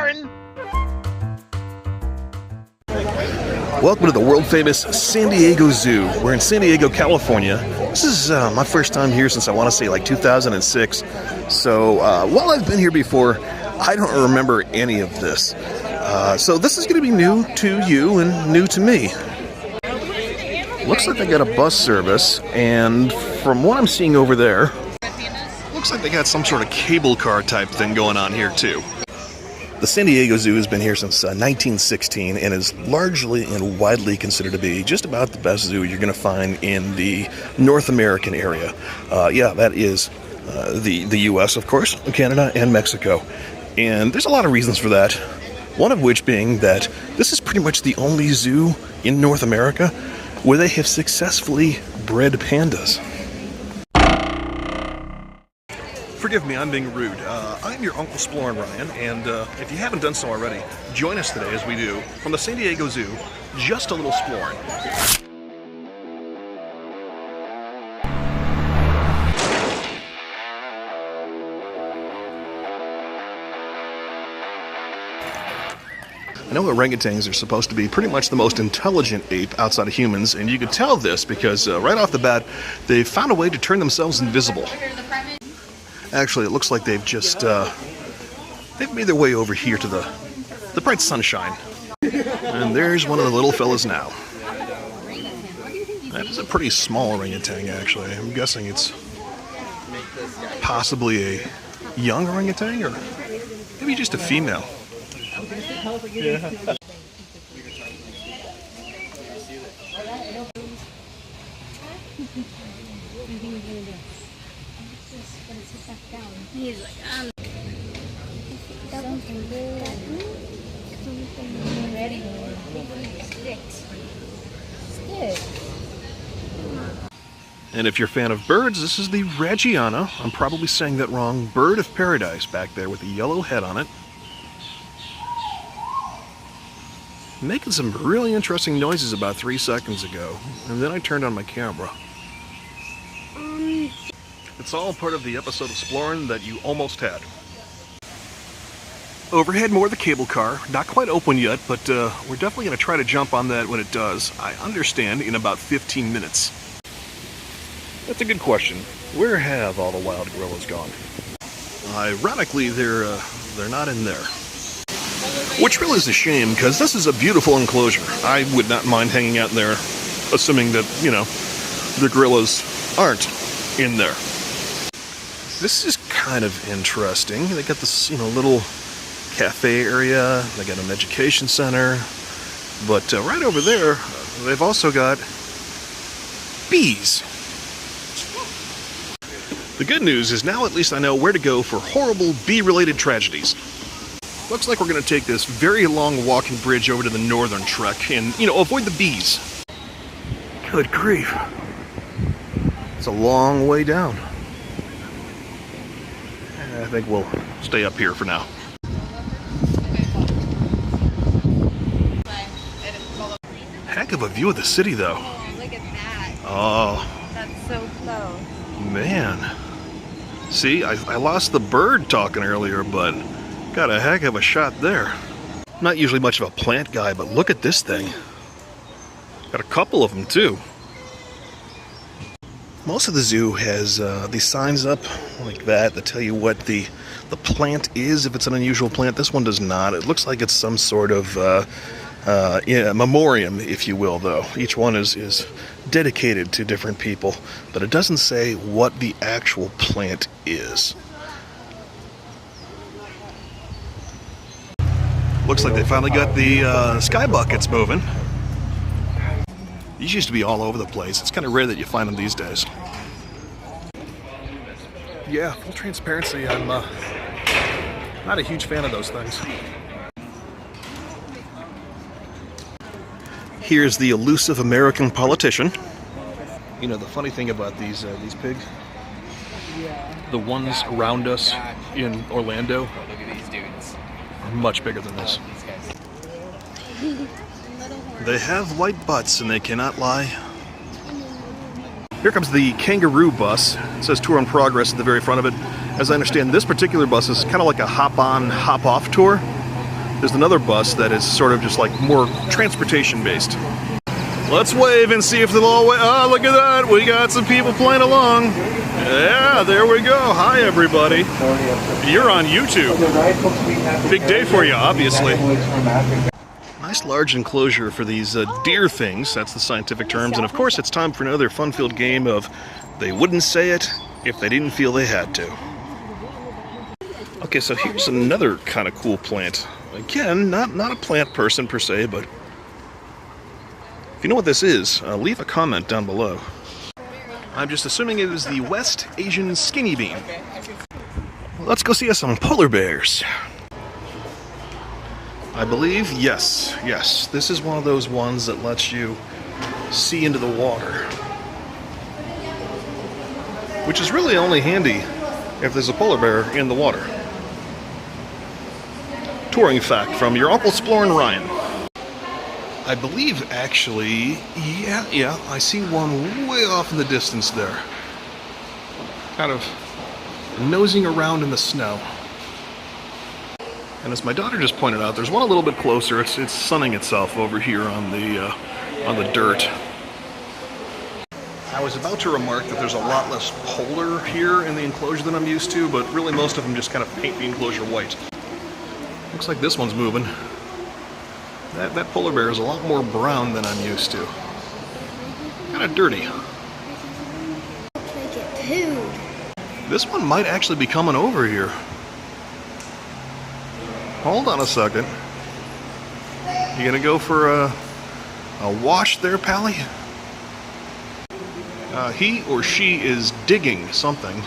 Splorin! Welcome to the world-famous San Diego Zoo. We're in San Diego, California. This is my first time here since I want to say like 2006. So while I've been here before, I don't remember any of this. So this is going to be new to you and new to me. Looks like they got a bus service, and from what I'm seeing over there, looks like they got some sort of cable car type thing going on here too. The San Diego Zoo has been here since 1916 and is largely and widely considered to be just about the best zoo you're going to find in the North American area. Yeah, that is the U.S., of course, Canada, and Mexico. And there's a lot of reasons for that. One of which being that this is pretty much the only zoo in North America where they have successfully bred pandas. Forgive me, I'm being rude. I'm your Uncle Splorin, Ryan, and if you haven't done so already, join us today as we do, from the San Diego Zoo, just a little Splorin. I know orangutans are supposed to be pretty much the most intelligent ape outside of humans, and you can tell this because right off the bat, they've found a way to turn themselves invisible. Actually, it looks like they've just, they've made their way over here to the bright sunshine. And there's one of the little fellas now. That is a pretty small orangutan, actually. I'm guessing it's possibly a young orangutan, or maybe just a female. Yeah. He's like, ready? Sticks. And if you're a fan of birds, this is the Reggiana. I'm probably saying that wrong. Bird of paradise back there with a yellow head on it. Making some really interesting noises about 3 seconds ago. And then I turned on my camera. It's all part of the episode of Splorin that you almost had. Overhead, more of the cable car. Not quite open yet, but we're definitely going to try to jump on that when it does. I understand in about 15 minutes. That's a good question. Where have all the wild gorillas gone? Ironically, they're not in there. Which really is a shame, because this is a beautiful enclosure. I would not mind hanging out in there, assuming that, you know, the gorillas aren't in there. This is kind of interesting. They got this, you know, little cafe area. They got an education center. But right over there, they've also got bees. The good news is now at least I know where to go for horrible bee-related tragedies. Looks like we're going to take this very long walking bridge over to the northern trek and, you know, avoid the bees. Good grief. It's a long way down. I think we'll stay up here for now. Heck of a view of the city, though. Oh, look at that. Oh. That's so close. Man. See, I lost the bird talking earlier, but got a heck of a shot there. Not usually much of a plant guy, but look at this thing. Got a couple of them, too. Most of the zoo has these signs up like that tell you what the plant is, if it's an unusual plant. This one does not. It looks like it's some sort of memoriam, if you will, though. Each one is dedicated to different people, but it doesn't say what the actual plant is. Looks like they finally got the sky buckets moving. These used to be all over the place. It's kind of rare that you find them these days. Yeah, full transparency, I'm not a huge fan of those things. Here's the elusive American politician. You know, the funny thing about these pigs, the ones around us in Orlando, Look at these dudes. are much bigger than this. Little They have white butts and they cannot lie. Here comes the kangaroo bus. It says tour in progress at the very front of it. As I understand, this particular bus is kind of like a hop-on, hop-off tour. there's another bus that is sort of just like more transportation based. Let's wave and see if they'll all wave. Oh, look at that. We got some people playing along. Yeah, there we go. Hi, everybody. You're on YouTube. Big day for you, obviously. Nice large enclosure for these deer things. That's the scientific terms. And of course, it's time for another fun-filled game of they wouldn't say it if they didn't feel they had to. Okay, so here's another kind of cool plant. Again, not a plant person per se, but if you know what this is, leave a comment down below. I'm just assuming it is the West Asian skinny bean. Let's go see some polar bears. I believe, yes, this is one of those ones that lets you see into the water. Which is really only handy if there's a polar bear in the water. Touring fact from your Uncle Splorin Ryan. I believe, actually, yeah, I see one way off in the distance there. Kind of nosing around in the snow. And as my daughter just pointed out, there's one a little bit closer. It's sunning itself over here on the dirt. I was about to remark that there's a lot less polar here in the enclosure than I'm used to, but really most of them just kind of paint the enclosure white. Looks like this one's moving. That polar bear is a lot more brown than I'm used to. Kind of dirty. Like it pooed. This one might actually be coming over here. Hold on a second. You gonna go for a wash there, Pally? He or she is digging something.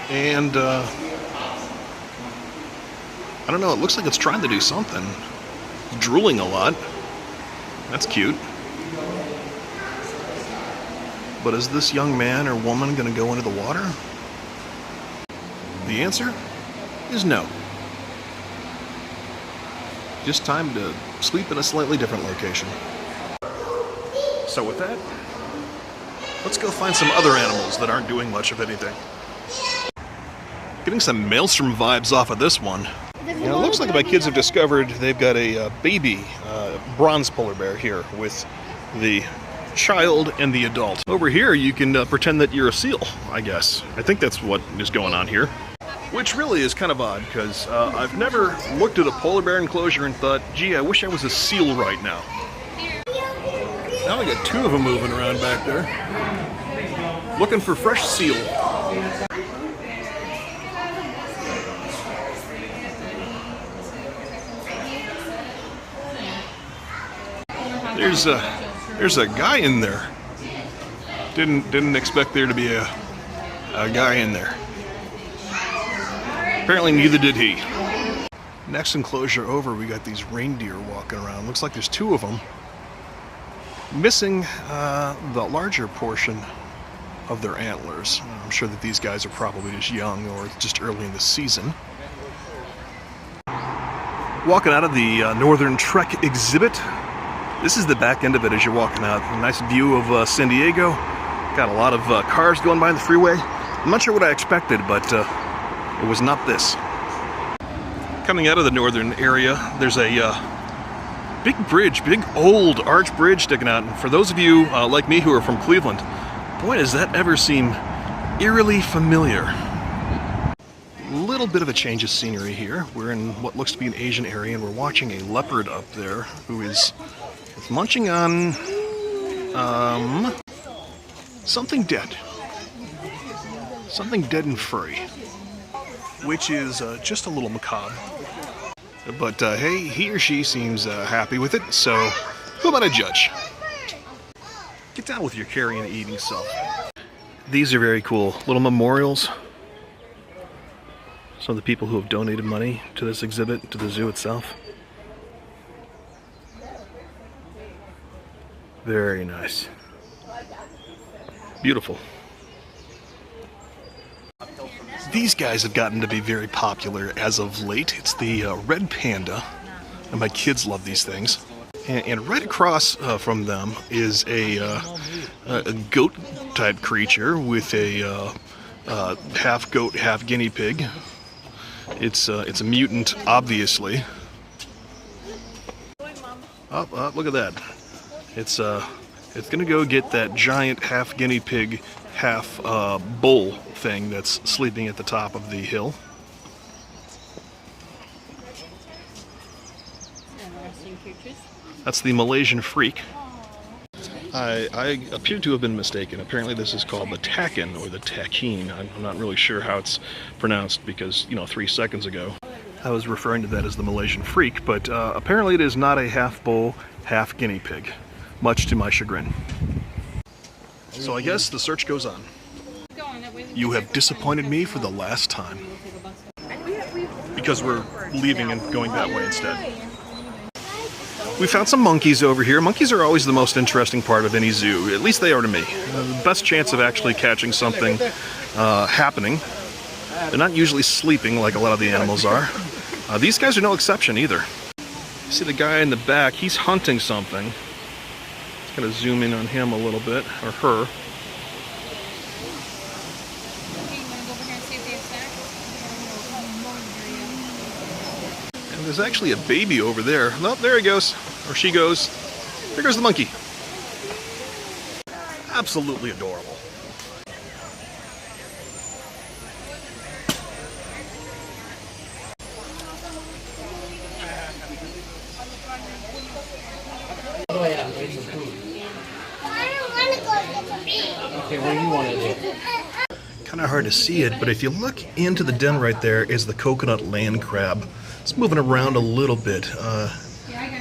And, I don't know, it looks like it's trying to do something. It's drooling a lot. That's cute. But is this young man or woman going to go into the water? The answer is no. Just time to sleep in a slightly different location. So with that, let's go find some other animals that aren't doing much of anything. Getting some maelstrom vibes off of this one. You know, it looks like my kids have discovered they've got a baby bronze polar bear here with the child and the adult. Over here you can pretend that you're a seal, I guess. I think that's what is going on here. Which really is kind of odd, because I've never looked at a polar bear enclosure and thought, gee, I wish I was a seal right now. Now I got two of them moving around back there. Looking for fresh seal. There's a guy in there. Didn't expect there to be a guy in there. Apparently neither did he. Next enclosure over, we got these reindeer walking around. Looks like there's two of them. Missing the larger portion of their antlers. I'm sure that these guys are probably just young or just early in the season. Walking out of the Northern Trek exhibit. This is the back end of it as you're walking out. A nice view of San Diego. Got a lot of cars going by the freeway. I'm not sure what I expected, but it was not this. Coming out of the northern area, there's a big bridge, big old arch bridge sticking out. And for those of you like me who are from Cleveland, boy, does that ever seem eerily familiar. Little bit of a change of scenery here. We're in what looks to be an Asian area, and we're watching a leopard up there who is munching on something dead. Something dead and furry. Which is just a little macabre. But hey, he or she seems happy with it, so who am I to judge? Get down with your carrying and eating self. These are very cool. Little memorials. Some of the people who have donated money to this exhibit, to the zoo itself. Very nice. Beautiful. These guys have gotten to be very popular as of late. It's the red panda, and my kids love these things. And right across from them is a goat-type creature with a half goat, half guinea pig. It's a mutant, obviously. Oh, look at that. It's gonna go get that giant half guinea pig, half bull thing that's sleeping at the top of the hill. That's the Malaysian freak. I appear to have been mistaken. Apparently this is called the takin or the takin. I'm not really sure how it's pronounced because, 3 seconds ago I was referring to that as the Malaysian freak, but apparently it is not a half bull, half guinea pig, much to my chagrin. So I guess the search goes on. You have disappointed me for the last time. Because we're leaving and going that way instead. We found some monkeys over here. Monkeys are always the most interesting part of any zoo. At least they are to me. The best chance of actually catching something happening. They're not usually sleeping like a lot of the animals are. These guys are no exception either. You see the guy in the back, he's hunting something. Just gonna zoom in on him a little bit, or her. And there's actually a baby over there. Oh, there he goes. Or she goes. There goes the monkey. Absolutely adorable. Okay, what do you want to do? Kind of hard to see it, but if you look into the den right there is the coconut land crab. It's moving around a little bit.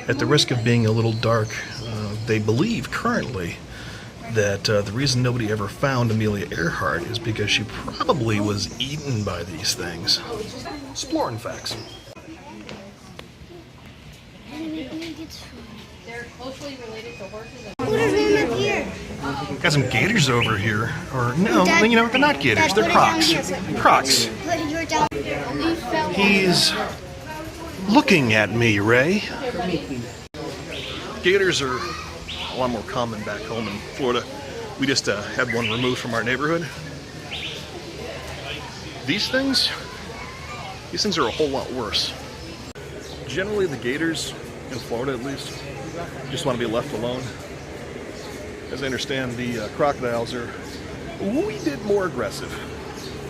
At the risk of being a little dark, they believe currently that the reason nobody ever found Amelia Earhart is because she probably was eaten by these things. Splorin facts. They're closely related to horses. What is in up here? Got some gators over here. Or no, Dad, they're not gators, Dad, they're put it crocs. down here. Crocs. Put your down. He's looking at me, Ray. Gators are a lot more common back home in Florida. We just had one removed from our neighborhood. These things are a whole lot worse. Generally the gators, in Florida at least, just want to be left alone. As I understand, the crocodiles are a wee bit more aggressive,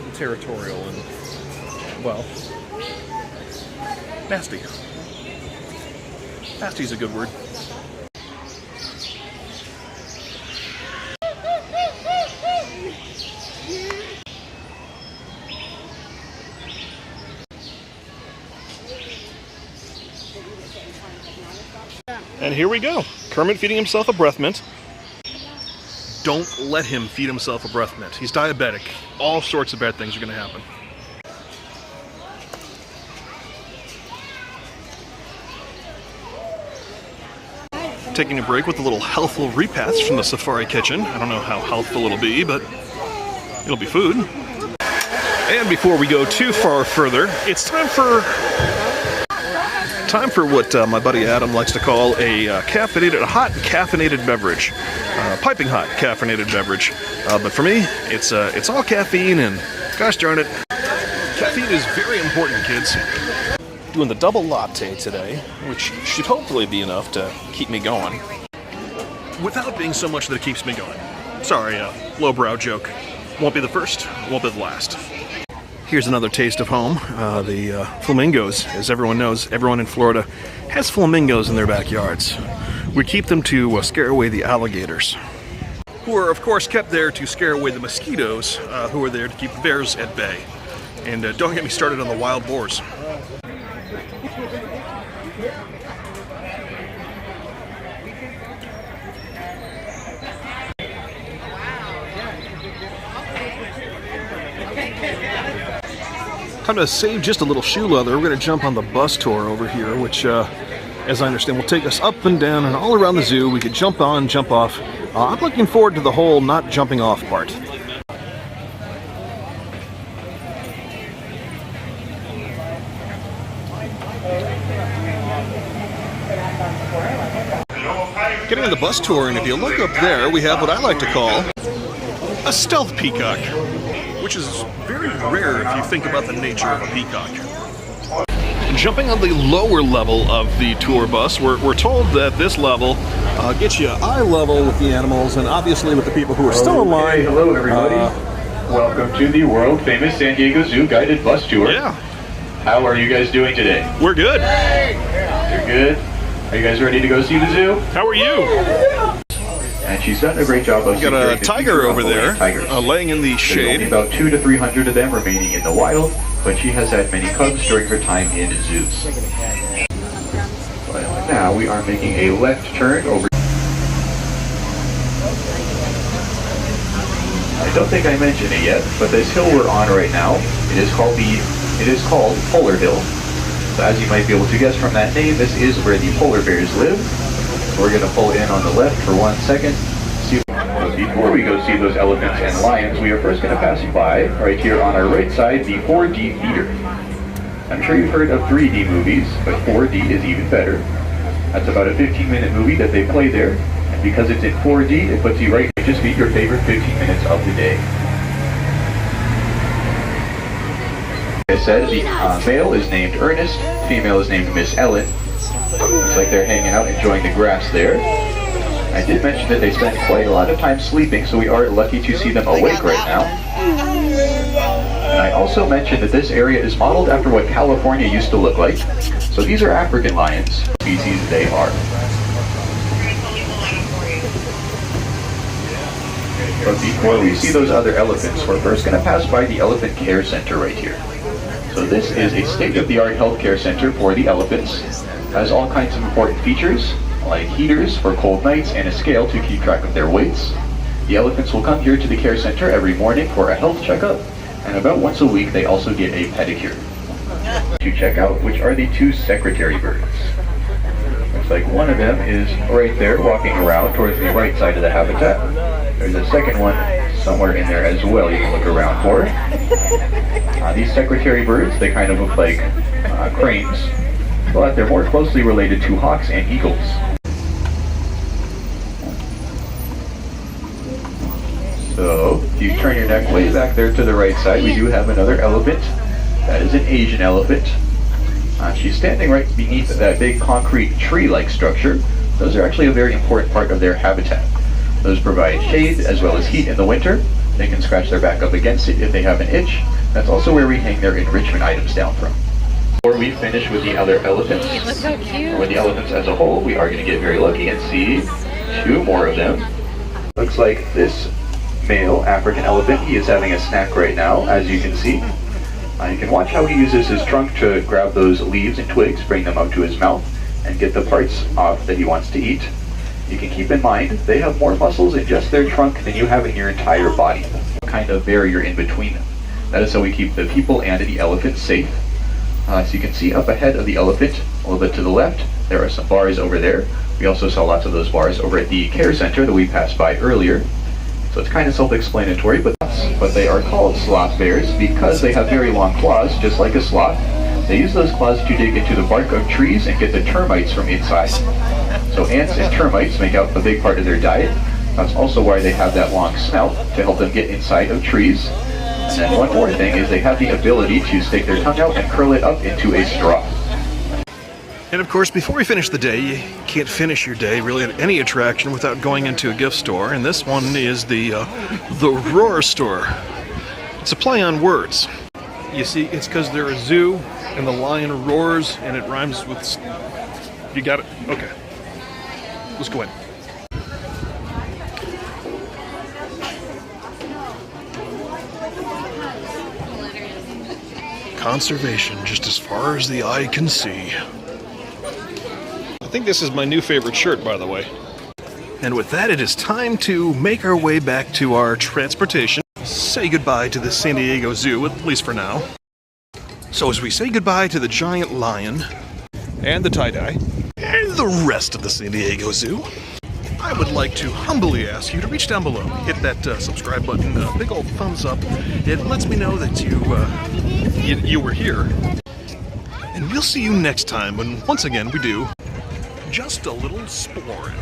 and territorial, and, well, nasty. Nasty's a good word. And here we go. Kermit feeding himself a breath mint. Don't let him feed himself a breath mint. He's diabetic. All sorts of bad things are going to happen. Taking a break with a little healthful repast from the safari kitchen. I don't know how healthful it'll be, but it'll be food. And before we go too far further, it's time for what my buddy Adam likes to call a hot caffeinated beverage. Piping hot caffeinated beverage. But for me, it's all caffeine, and gosh darn it, caffeine is very important, kids. Doing the double latte today, which should hopefully be enough to keep me going. Without being so much that it keeps me going. Sorry, lowbrow joke. Won't be the first, won't be the last. Here's another taste of home. The flamingos, as everyone knows, everyone in Florida has flamingos in their backyards. We keep them to scare away the alligators, who are of course kept there to scare away the mosquitoes, who are there to keep bears at bay. And don't get me started on the wild boars. Time to save just a little shoe leather. We're going to jump on the bus tour over here, which, as I understand, will take us up and down and all around the zoo. We could jump on, jump off. I'm looking forward to the whole not jumping off part. Getting on the bus tour, and if you look up there, we have what I like to call a stealth peacock. which is very rare if you think about the nature of a peacock. Jumping on the lower level of the tour bus, we're told that this level gets you eye level with the animals, and obviously with the people who are still in line. Hello, everybody. Welcome to the world-famous San Diego Zoo guided bus tour. Yeah. How are you guys doing today? We're good. You're good? Are you guys ready to go see the zoo? How are you? And she's done a great job of Got a tiger over there, laying in the There's shade. only about 200 to 300 of them remaining in the wild, but she has had many cubs during her time in zoos. But now we are making a left turn over. I don't think I mentioned it yet, but this hill we're on right now, it is called Polar Hill. So as you might be able to guess from that name, this is where the polar bears live. So we're going to pull in on the left for 1 second. But before we go see those elephants and lions, we are first going to pass by, right here on our right side, the 4D theater. I'm sure you've heard of 3D movies, but 4D is even better. That's about a 15-minute movie that they play there. And because it's in 4D, it puts you right to just meet your favorite 15 minutes of the day. As I said, the male is named Ernest, female is named Miss Ellen. Looks like they're hanging out enjoying the grass there. I did mention that they spend quite a lot of time sleeping, so we are lucky to see them awake right now. And I also mentioned that this area is modeled after what California used to look like. So these are African lions, species they are. But before we see those other elephants, we're first going to pass by the Elephant Care Center right here. So this is a state-of-the-art healthcare center for the elephants. It has all kinds of important features, like heaters for cold nights and a scale to keep track of their weights. The elephants will come here to the care center every morning for a health checkup, and about once a week they also get a pedicure. To check out which are the 2 secretary birds. Looks like one of them is right there walking around towards the right side of the habitat. There's a second one somewhere in there as well you can look around for. These secretary birds, they kind of look like cranes, but they're more closely related to hawks and eagles. So, if you turn your neck way back there to the right side, we do have another elephant. That is an Asian elephant. She's standing right beneath that big concrete tree-like structure. Those are actually a very important part of their habitat. Those provide shade as well as heat in the winter. They can scratch their back up against it if they have an itch. That's also where we hang their enrichment items down from. Before we finish with the other elephants, Look how cute. or with the elephants as a whole, we are going to get very lucky and see 2 more of them. Looks like this male African elephant, he is having a snack right now, as you can see. You can watch how he uses his trunk to grab those leaves and twigs, bring them up to his mouth, and get the parts off that he wants to eat. You can keep in mind, they have more muscles in just their trunk than you have in your entire body. Kind of barrier in between them. That is how we keep the people and the elephant safe. So you can see up ahead of the elephant, a little bit to the left, there are some bars over there. We also saw lots of those bars over at the care center that we passed by earlier. So it's kind of self-explanatory, but they are called sloth bears because they have very long claws, just like a sloth. They use those claws to dig into the bark of trees and get the termites from inside. So ants and termites make out a big part of their diet. That's also why they have that long snout, to help them get inside of trees. And then one more thing is they have the ability to stick their tongue out and curl it up into a straw. And of course, before we finish the day, you can't finish your day really at any attraction without going into a gift store. And this one is the Roar Store. It's a play on words. You see, it's because they're a zoo and the lion roars and it rhymes with... You got it? Okay. Let's go in. Conservation just as far as the eye can see. I think this is my new favorite shirt, by the way. And with that, it is time to make our way back to our transportation. Say goodbye to the San Diego Zoo, at least for now. So as we say goodbye to the giant lion, and the tie-dye, and the rest of the San Diego Zoo, I would like to humbly ask you to reach down below, hit that subscribe button, big old thumbs up. It lets me know that you were here. And we'll see you next time when, once again, we do just a little Splorin.